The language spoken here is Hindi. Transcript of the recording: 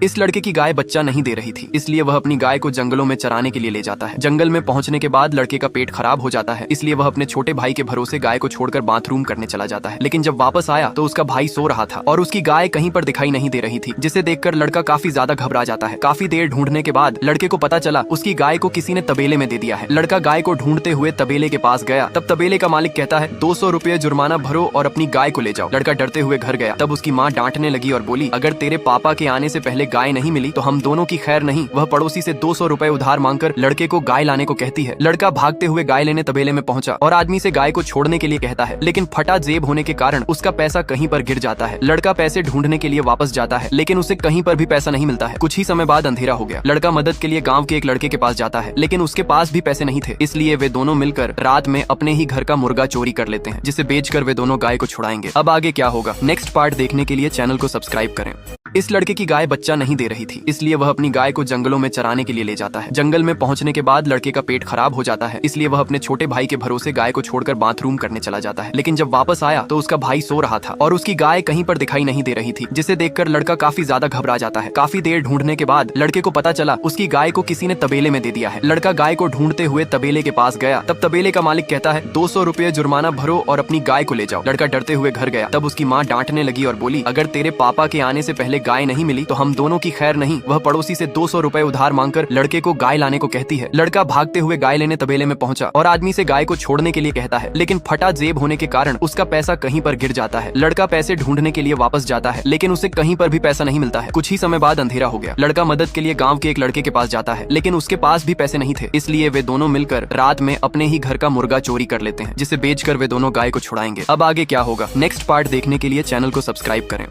इस लड़के की गाय बच्चा नहीं दे रही थी, इसलिए वह अपनी गाय को जंगलों में चराने के लिए ले जाता है। जंगल में पहुंचने के बाद लड़के का पेट खराब हो जाता है, इसलिए वह अपने छोटे भाई के भरोसे गाय को छोड़कर बाथरूम करने चला जाता है। लेकिन जब वापस आया तो उसका भाई सो रहा था और उसकी गाय कहीं पर दिखाई नहीं दे रही थी, जिसे देखकर लड़का काफी ज्यादा घबरा जाता है। काफी देर ढूंढने के बाद लड़के को पता चला उसकी गाय को किसी ने तबेले में दे दिया है। लड़का गाय को ढूंढते हुए तबेले के पास गया, तब तबेले का मालिक कहता है 200 रुपये जुर्माना भरो और अपनी गाय को ले जाओ। लड़का डरते हुए घर गया, तब उसकी माँ डांटने लगी और बोली, अगर तेरे पापा के आने से पहले गाय नहीं मिली तो हम दोनों की खैर नहीं। वह पड़ोसी से 200 रुपए उधार मांगकर लड़के को गाय लाने को कहती है। लड़का भागते हुए गाय लेने तबेले में पहुंचा और आदमी से गाय को छोड़ने के लिए कहता है, लेकिन फटा जेब होने के कारण उसका पैसा कहीं पर गिर जाता है। लड़का पैसे ढूंढने के लिए वापस जाता है, लेकिन उसे कहीं पर भी पैसा नहीं मिलता है। कुछ ही समय बाद अंधेरा हो गया। लड़का मदद के लिए गाँव के एक लड़के के पास जाता है, लेकिन उसके पास भी पैसे नहीं थे, इसलिए वे दोनों मिलकर रात में अपने ही घर का मुर्गा चोरी कर लेते हैं, जिसे बेचकर वे दोनों गाय को छुड़ाएंगे। अब आगे क्या होगा, नेक्स्ट पार्ट देखने के लिए चैनल को सब्सक्राइब करें। इस लड़के की गाय बच्चा नहीं दे रही थी, इसलिए वह अपनी गाय को जंगलों में चराने के लिए ले जाता है। जंगल में पहुंचने के बाद लड़के का पेट खराब हो जाता है, इसलिए वह अपने छोटे भाई के भरोसे गाय को छोड़कर बाथरूम करने चला जाता है। लेकिन जब वापस आया तो उसका भाई सो रहा था और उसकी गाय कहीं पर दिखाई नहीं दे रही थी, जिसे देखकर लड़का काफी ज्यादा घबरा जाता है। काफी देर ढूंढने के बाद लड़के को पता चला उसकी गाय को किसी ने तबेले में दे दिया है। लड़का गाय को ढूंढते हुए तबेले के पास गया, तब तबेले का मालिक कहता है 200 रुपये जुर्माना भरो और अपनी गाय को ले जाओ। लड़का डरते हुए घर गया, तब उसकी माँ डांटने लगी और बोली, अगर तेरे पापा के आने से पहले गाय नहीं मिली तो हम दोनों की खैर नहीं। वह पड़ोसी से 200 रुपए उधार मांगकर लड़के को गाय लाने को कहती है। लड़का भागते हुए गाय लेने तबेले में पहुंचा और आदमी से गाय को छोड़ने के लिए कहता है, लेकिन फटा जेब होने के कारण उसका पैसा कहीं पर गिर जाता है। लड़का पैसे ढूंढने के लिए वापस जाता है, लेकिन उसे कहीं पर भी पैसा नहीं मिलता है। कुछ ही समय बाद अंधेरा हो गया। लड़का मदद के लिए गाँव के एक लड़के के पास जाता है, लेकिन उसके पास भी पैसे नहीं थे, इसलिए वे दोनों मिलकर रात में अपने ही घर का मुर्गा चोरी कर लेते हैं, जिसे बेचकर वे दोनों गाय को छुड़ाएंगे। अब आगे क्या होगा, नेक्स्ट पार्ट देखने के लिए चैनल को सब्सक्राइब करें।